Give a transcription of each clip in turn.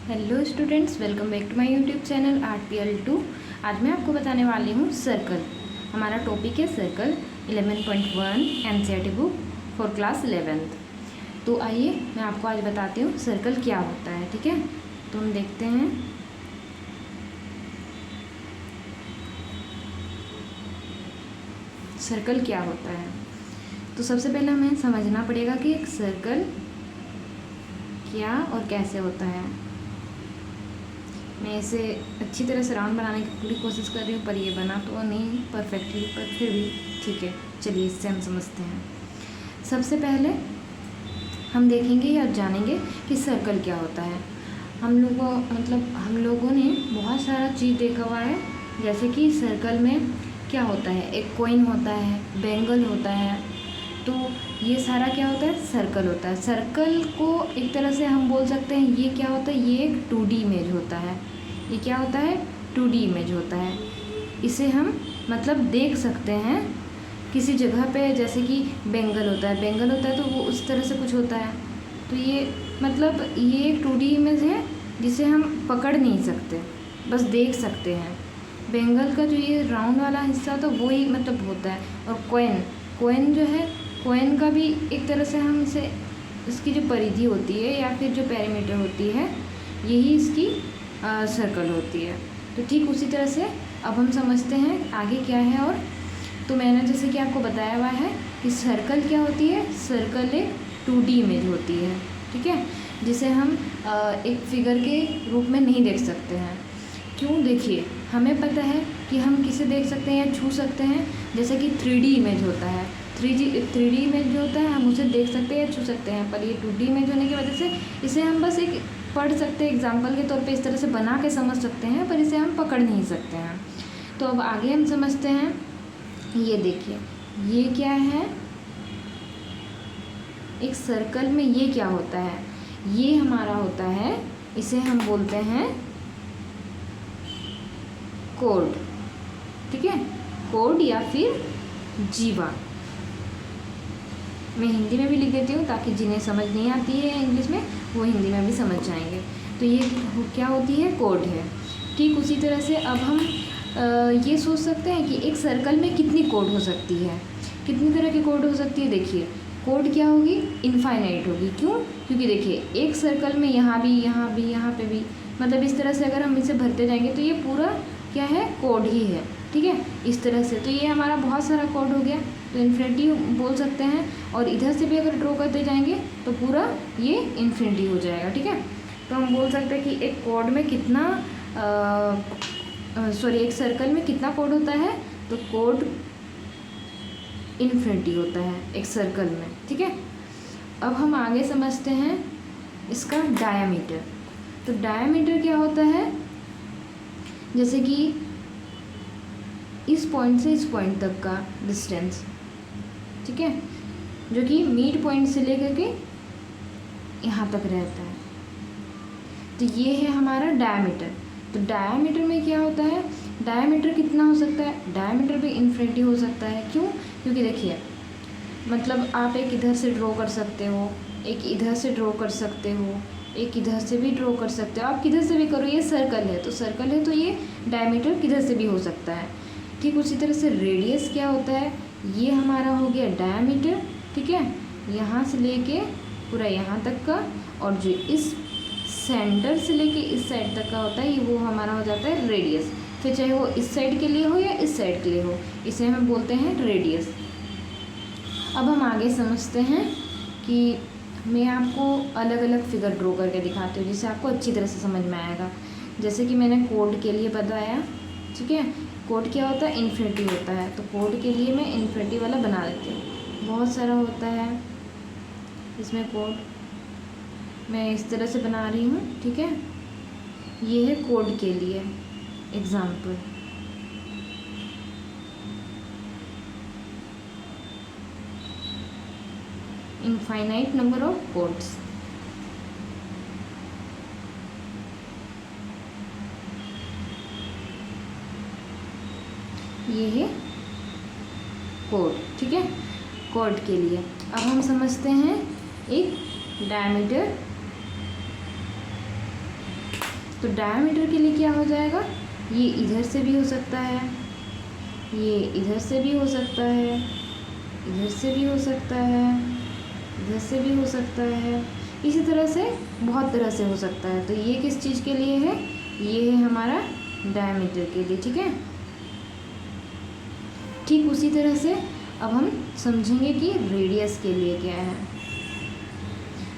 Hello students, welcome back to my YouTube channel RPL2। आज मैं आपको बताने वाली हूँ सर्कल। हमारा टॉपिक है circle 11.1 NCERT book for class 11th। तो आइए मैं आपको आज बताती हूँ सर्कल क्या होता है। ठीक है, तो हम देखते हैं। सर्कल क्या होता है, तो सबसे पहले हमें समझना पड़ेगा कि एक सर्कल क्या और कैसे होता है। मैं इसे अच्छी तरह से राउंड बनाने की पूरी कोशिश कर रही हूँ, पर ये बना तो नहीं परफेक्टली, पर फिर भी ठीक है। चलिए इससे हम समझते हैं। सबसे पहले हम देखेंगे या जानेंगे कि सर्कल क्या होता है। हम लोगों ने बहुत सारा चीज़ देखा हुआ है, जैसे कि सर्कल में क्या होता है, एक कॉइन होता है, बैंगल होता है, तो ये सारा क्या होता है, सर्कल होता है। सर्कल को एक तरह से हम बोल सकते हैं ये क्या होता है, ये एक 2D इमेज होता है। ये क्या होता है, 2D इमेज होता है। इसे हम देख सकते हैं किसी जगह पे, जैसे कि बेंगल होता है तो वो उस तरह से कुछ होता है। तो ये ये एक 2D इमेज है जिसे हम पकड़ नहीं सकते, बस देख सकते हैं। बेंगल का जो ये राउंड वाला हिस्सा तो वो ही होता है। और कॉइन जो है, कॉइन का भी एक तरह से हम इसे, इसकी जो परिधि होती है या फिर जो पेरीमीटर होती है, यही इसकी सर्कल होती है। तो ठीक उसी तरह से अब हम समझते हैं आगे क्या है। और तो मैंने जैसे कि आपको बताया हुआ है कि सर्कल क्या होती है, सर्कल एक 2D इमेज होती है। ठीक है, जिसे हम एक फिगर के रूप में नहीं देख सकते हैं। क्यों, देखिए हमें पता है कि हम किसे देख सकते हैं या छू सकते हैं, जैसे कि 3D इमेज होता है। 3D इमेज जो होता है हम उसे देख सकते हैं या छू सकते हैं, पर ये 2D इमेज होने की वजह से इसे हम बस एक पढ़ सकते हैं, एग्जाम्पल के तौर पे इस तरह से बना के समझ सकते हैं, पर इसे हम पकड़ नहीं सकते हैं। तो अब आगे हम समझते हैं। ये देखिए, ये क्या है, एक सर्कल में ये क्या होता है, ये हमारा होता है, इसे हम बोलते हैं कोड। ठीक है, कोड या फिर जीवा। मैं हिंदी में भी लिख देती हूँ ताकि जिन्हें समझ नहीं आती है इंग्लिश में, वो हिंदी में भी समझ जाएंगे। तो ये क्या होती है, कोड है। ठीक उसी तरह से अब हम ये सोच सकते हैं कि एक सर्कल में कितनी कोड हो सकती है, कितनी तरह की कोड हो सकती है। देखिए कोड क्या होगी, इनफाइनाइट होगी। क्यों, क्योंकि देखिए एक सर्कल में यहाँ भी, यहाँ भी, यहाँ पे भी, इस तरह से अगर हम इसे भरते जाएंगे तो ये पूरा क्या है, कोड ही है। ठीक है, इस तरह से तो ये हमारा बहुत सारा कोड हो गया, तो इन्फिनिटी बोल सकते हैं। और इधर से भी अगर ड्रॉ करते जाएंगे तो पूरा ये इन्फिनिटी हो जाएगा। ठीक है, तो हम बोल सकते हैं कि एक कोड में कितना एक सर्कल में कितना कोड होता है, तो कोड इन्फिनिटी होता है एक सर्कल में। ठीक है, अब हम आगे समझते हैं इसका डायामीटर। तो डायामीटर क्या होता है, जैसे कि इस पॉइंट से इस पॉइंट तक का डिस्टेंस, ठीक है, जो कि मिड पॉइंट से लेकर के यहाँ तक रहता है, तो ये है हमारा डायामीटर। तो डायामीटर में क्या होता है, डायामीटर कितना हो सकता है, डायामीटर भी इन्फिनिटी हो सकता है। क्यों, क्योंकि देखिए आप एक इधर से ड्रॉ कर सकते हो, एक इधर से ड्रॉ कर सकते हो, एक इधर से भी ड्रॉ कर सकते हो, आप किधर से भी करो, ये सर्कल है तो सर्कल है, तो ये डायमीटर किधर से भी हो सकता है। ठीक उसी तरह से रेडियस क्या होता है, ये हमारा हो गया डायमीटर। ठीक है, यहाँ से लेके पूरा यहाँ तक का, और जो इस सेंटर से लेके इस साइड तक का होता है, ये वो हमारा हो जाता है रेडियस। फिर चाहे वो इस साइड के लिए हो या इस साइड के लिए हो, इसे हम बोलते हैं रेडियस। अब हम आगे समझते हैं कि मैं आपको अलग अलग फिगर ड्रॉ करके दिखाती हूँ, जिससे आपको अच्छी तरह से समझ में आएगा। जैसे कि मैंने कोड के लिए बताया, ठीक है, कोड क्या होता है, इन्फिनिटी होता है, तो कोड के लिए मैं इन्फिनिटी वाला बना देती हूँ। बहुत सारा होता है इसमें कोड, मैं इस तरह से बना रही हूँ। ठीक है, ये है कोड के लिए example. Infinite number of codes. ये है कोड। ठीक है, कोड के लिए अब हम समझते हैं एक डायमीटर तो डायमीटर के लिए क्या हो जाएगा, ये इधर से भी हो सकता है, ये इधर से भी हो सकता है, इधर से भी हो सकता है, इधर से भी हो सकता है, इसी तरह से बहुत तरह से हो सकता है। तो ये किस चीज़ के लिए है, ये है हमारा डायमीटर के लिए, ठीक है। ठीक उसी तरह से अब हम समझेंगे कि रेडियस के लिए क्या है।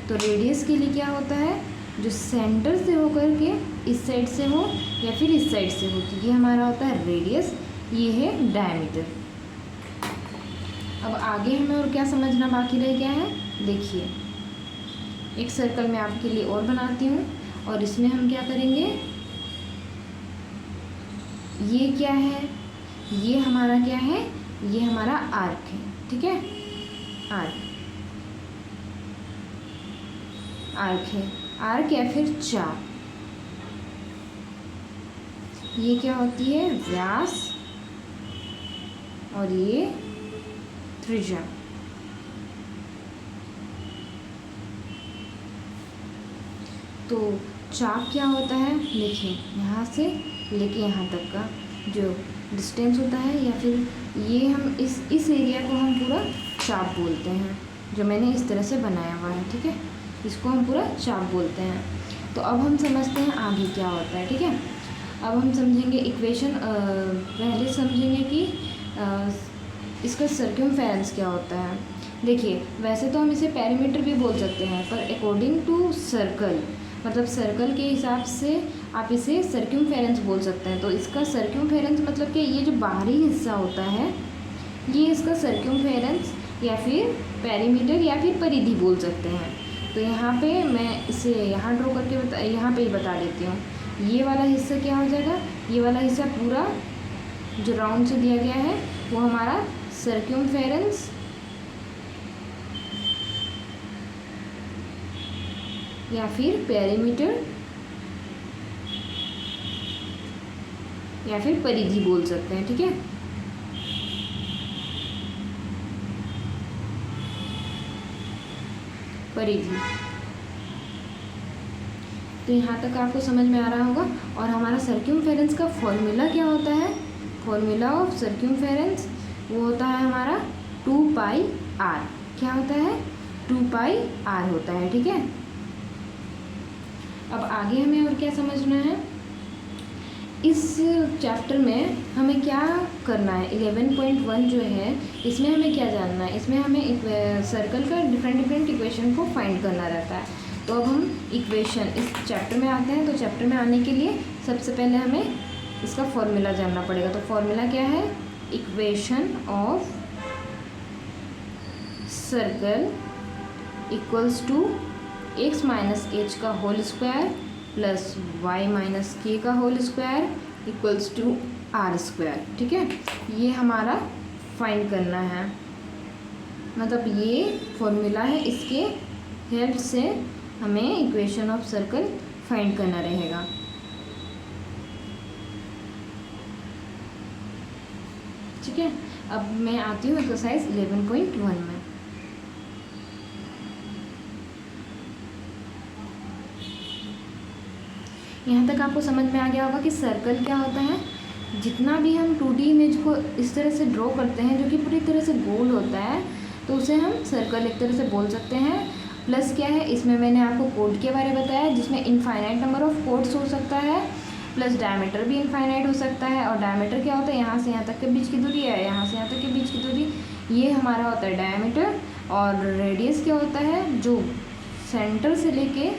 तो रेडियस के लिए क्या होता है, जो सेंटर से होकर के इस साइड से हो या फिर इस साइड से हो, तो ये हमारा होता है रेडियस, ये है डायमीटर। अब आगे हमें और क्या समझना बाकी रह गया है, देखिए एक सर्कल मैं आपके लिए और बनाती हूँ, और इसमें हम क्या करेंगे, ये क्या है, ये हमारा क्या है, ये हमारा आर्क है, ठीक है, आर्क, आर्क है, आर्क या फिर चाप। ये क्या होती है, व्यास, और ये त्रिज्या। तो चाप क्या होता है, देखिए यहाँ से लेके यहाँ तक का जो डिस्टेंस होता है, या फिर ये हम इस एरिया को हम पूरा चाप बोलते हैं, जो मैंने इस तरह से बनाया हुआ है, ठीक है, इसको हम पूरा चाप बोलते हैं। तो अब हम समझते हैं आगे क्या होता है, ठीक है। अब हम समझेंगे इक्वेशन, पहले समझेंगे कि इसका सर्कमफेरेंस क्या होता है। देखिए वैसे तो हम इसे पेरीमीटर भी बोल सकते हैं, पर अकॉर्डिंग टू सर्कल, मतलब सर्कल के हिसाब से आप इसे सर्कमफेरेंस बोल सकते हैं। तो इसका सर्कमफेरेंस मतलब कि ये जो बाहरी हिस्सा होता है, ये इसका सर्कमफेरेंस या फिर पेरीमीटर या फिर परिधि बोल सकते हैं। तो यहाँ पे मैं इसे यहाँ ड्रॉ करके यहाँ पे ही बता देती हूँ। ये वाला हिस्सा क्या हो जाएगा, ये वाला हिस्सा पूरा जो राउंड से दिया गया है वो हमारा सर्कमफेरेंस या फिर पेरीमीटर या फिर परिधि बोल सकते हैं, ठीक है। परिधि। तो यहाँ तक आपको समझ में आ रहा होगा। और हमारा सर्कमफेरेंस का फॉर्मूला क्या होता है, फॉर्मूला ऑफ सर्कमफेरेंस वो होता है हमारा 2πr। क्या होता है, 2πr होता है, ठीक है। अब आगे हमें और क्या समझना है, इस चैप्टर में हमें क्या करना है, 11.1 जो है इसमें हमें क्या जानना है, इसमें हमें सर्कल का डिफरेंट इक्वेशन को फाइंड करना रहता है। तो अब हम इक्वेशन इस चैप्टर में आते हैं। तो चैप्टर में आने के लिए सबसे पहले हमें इसका फॉर्मूला जानना पड़ेगा। तो फॉर्मूला क्या है, equation of circle equals to x minus h का whole square plus y minus k का whole square equals to r square, ठीक है। ये हमारा फाइंड करना है, मतलब ये फॉर्मूला है, इसके हेल्प से हमें इक्वेशन ऑफ सर्कल फाइंड करना रहेगा। ठीक है, अब मैं आती हूँ एक्सरसाइज 11.1 में। यहाँ तक आपको समझ में आ गया होगा कि सर्कल क्या होता है। जितना भी हम 2D इमेज को इस तरह से ड्रॉ करते हैं जो कि पूरी तरह से गोल होता है, तो उसे हम सर्कल एक तरह से बोल सकते हैं। प्लस क्या है, इसमें मैंने आपको कोड के बारे में बताया जिसमें इनफाइनाइट नंबर ऑफ कोड्स हो सकता है, प्लस डायमीटर भी इनफाइनाइट हो सकता है। और डायमीटर क्या होता है, यहाँ से यहाँ तक के बीच की दूरी है, यहाँ से यहाँ तक के बीच की दूरी, ये हमारा होता है डायमीटर। और रेडियस क्या होता है, जो सेंटर से लेके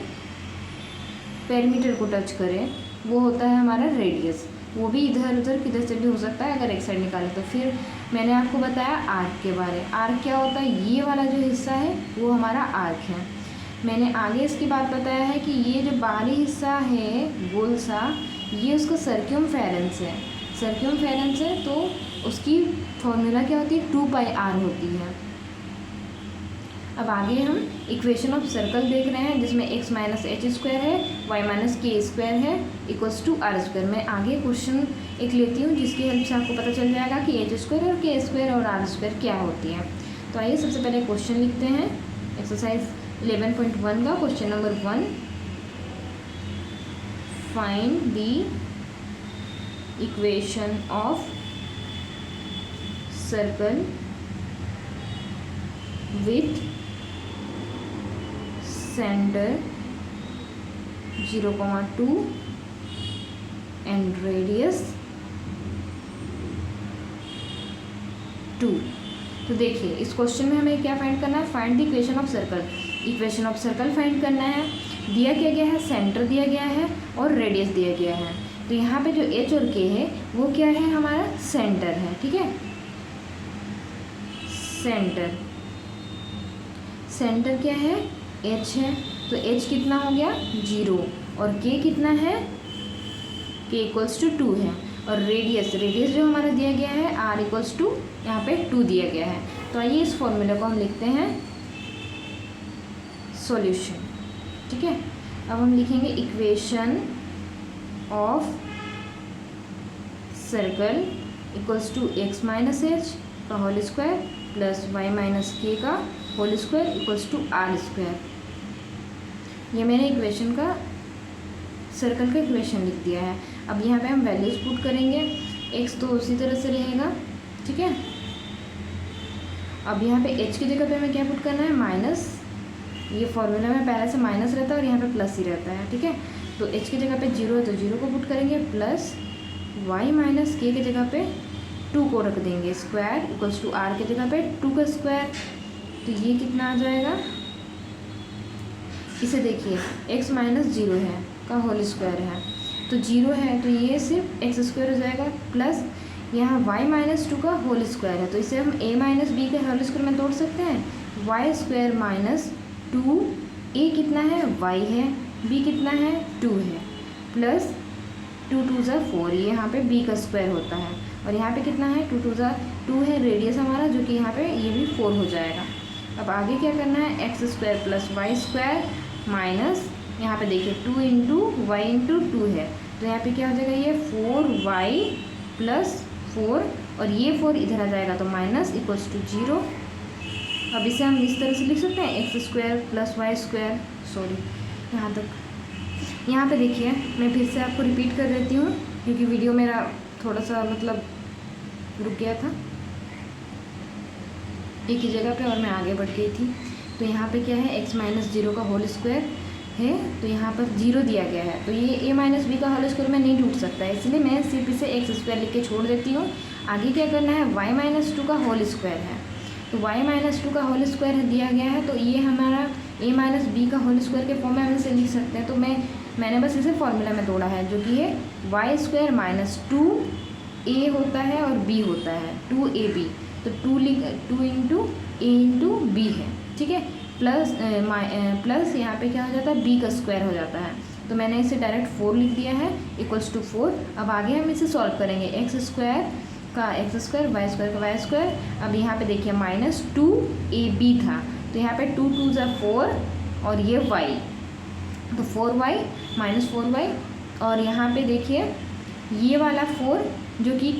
पेरीमीटर को टच करे वो होता है हमारा रेडियस। वो भी इधर उधर किधर से भी हो सकता है अगर एक साइड निकाले तो। फिर मैंने आपको बताया आर्क के बारे। आर्क क्या होता है, ये वाला जो हिस्सा है वो हमारा आर्क है। मैंने आगे इसकी बात बताया है कि ये जो बाहरी हिस्सा है गोल सा, ये उसका सर्कमफेरेंस है। सर्कमफेरेंस है तो उसकी फॉर्मूला क्या होती है, 2πr होती है। अब आगे हम इक्वेशन ऑफ सर्कल देख रहे हैं जिसमें x माइनस एच स्क्वायर है, y माइनस के स्क्वायर है इक्वल्स टू आर स्क्वायर। मैं आगे क्वेश्चन एक लेती हूँ जिसकी हेल्प से आपको पता चल जाएगा कि एच स्क्वायर और के स्क्वायर और आर स्क्वायर क्या होती है। तो आइए सबसे पहले क्वेश्चन लिखते हैं। एक्सरसाइज 11.1 का question number 1, find the equation of circle with centre 0,2 and radius 2। तो देखिए इस क्वेश्चन में हमें क्या फाइंड करना है, find the equation of circle. Equation of circle find करना है। दिया क्या गया है, सेंटर दिया गया है और रेडियस दिया गया है। तो यहाँ पे जो एच और के है वो क्या है, हमारा सेंटर है। ठीक है, सेंटर, सेंटर क्या है, एच है। तो एच कितना हो गया 0 और के कितना है, के इक्वल्स टू 2 है। और रेडियस, रेडियस जो हमारा दिया गया है आर इक्वल्स टू यहाँ पे 2 दिया गया है। तो आइए इस फॉर्मूले को हम लिखते हैं सॉल्यूशन। ठीक है, अब हम लिखेंगे equation of circle equals to x minus h का whole square plus y minus k का whole square equals to r square. ये मैंने इक्वेशन का, सर्कल का इक्वेशन लिख दिया है। अब यहाँ पे हम वैल्यूज पुट करेंगे। x तो उसी तरह से रहेगा। ठीक है, अब यहाँ पे h की जगह पे हमें क्या पुट करना है, माइनस। ये फॉर्मूला में पहले से माइनस रहता है और यहाँ पे प्लस ही रहता है। ठीक है, तो h की जगह पे 0 है तो 0 को पुट करेंगे, प्लस y माइनस के की जगह पे 2 को रख देंगे, स्क्वायर इक्वल्स टू r की जगह पे 2 का स्क्वायर। तो ये कितना आ जाएगा, इसे देखिए x माइनस 0 है का होल स्क्वायर है तो 0 है, तो ये सिर्फ एक्स स्क्वायर हो जाएगा, प्लस यहाँ y माइनस 2 का होल स्क्वायर है तो इसे हम a माइनस बी का होल स्क्वायर में तोड़ सकते हैं। वाई स्क्वायर माइनस 2, a कितना है y है, b कितना है 2 है, प्लस 2 2 ज़ा 4, ये यहाँ पे b का स्क्वायर होता है। और यहाँ पे कितना है 2 2 ज़ा 2 है रेडियस हमारा, जो कि यहाँ पे ये भी 4 हो जाएगा। अब आगे क्या करना है, x square plus y square minus, यहाँ पे देखिए 2 इंटू वाई इंटू 2 है तो यहाँ पे क्या हो जाएगा, ये 4y प्लस 4 और ये 4 इधर आ जाएगा तो माइनस इक्वल्स टू 0। अब इसे हम इस तरह से लिख सकते हैं x square plus y square, sorry यहाँ तक। यहाँ पे देखिए मैं फिर से आपको रिपीट कर देती हूँ क्योंकि वीडियो मेरा थोड़ा सा मतलब रुक गया था एक ही जगह पे और मैं आगे बढ़ गई थी। तो यहाँ पे क्या है, x माइनस 0 का होल स्क्वायर है तो यहाँ पर 0 दिया गया है तो ये a माइनस बी का होल स्क्वायर में नहीं टूट सकता है, इसलिए मैं सिर्फ इसे एक्स स्क्वायर लिख के छोड़ देती हूँ। आगे क्या करना है, y माइनस 2 का होल स्क्वायर है तो y माइनस 2 का होल स्क्वायर दिया गया है तो ये हमारा a माइनस बी का होल स्क्वायर के फॉर्म में हम इसे लिख सकते हैं। तो मैंने बस इसे फॉर्मूला में तोड़ा है जो कि है वाई स्क्वायर माइनस 2a होता है और b होता है 2ab, तो 2 इंटू ए इंटू बी है। ठीक है, प्लस प्लस यहाँ पे क्या हो जाता है, b का स्क्वायर हो जाता है तो मैंने इसे डायरेक्ट 4 लिख दिया है इक्वल्स टू 4। अब आगे हम इसे सॉल्व करेंगे, एक्स स्क्वायर का एक्स स्क्वायर, वाई स्क्वायर का वाई स्क्वायर। अब यहाँ पे देखिए माइनस 2ab था तो यहाँ पे 2 2 ज़ा 4 और ये y तो 4y माइनस 4y और यहाँ पे देखिए ये वाला 4 जो कि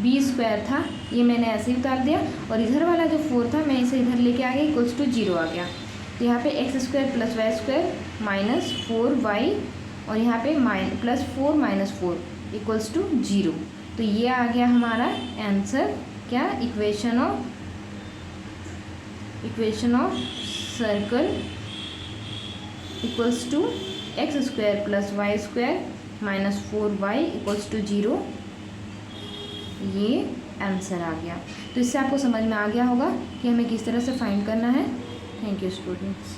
b स्क्वायर था ये मैंने ऐसे ही उतार दिया और इधर वाला जो 4 था मैं इसे इधर लेके आ गया इक्वल्स टू 0 आ गया। तो यहाँ पे x square plus y square minus 4y और यहाँ पे प्लस 4 माइनस 4 इक्वल्स टू 0। तो ये आ गया हमारा आंसर, क्या, equation of circle equals to x square plus y square minus 4y equals to 0। ये आंसर आ गया। तो इससे आपको समझ में आ गया होगा कि हमें किस तरह से फाइंड करना है। Thank you students.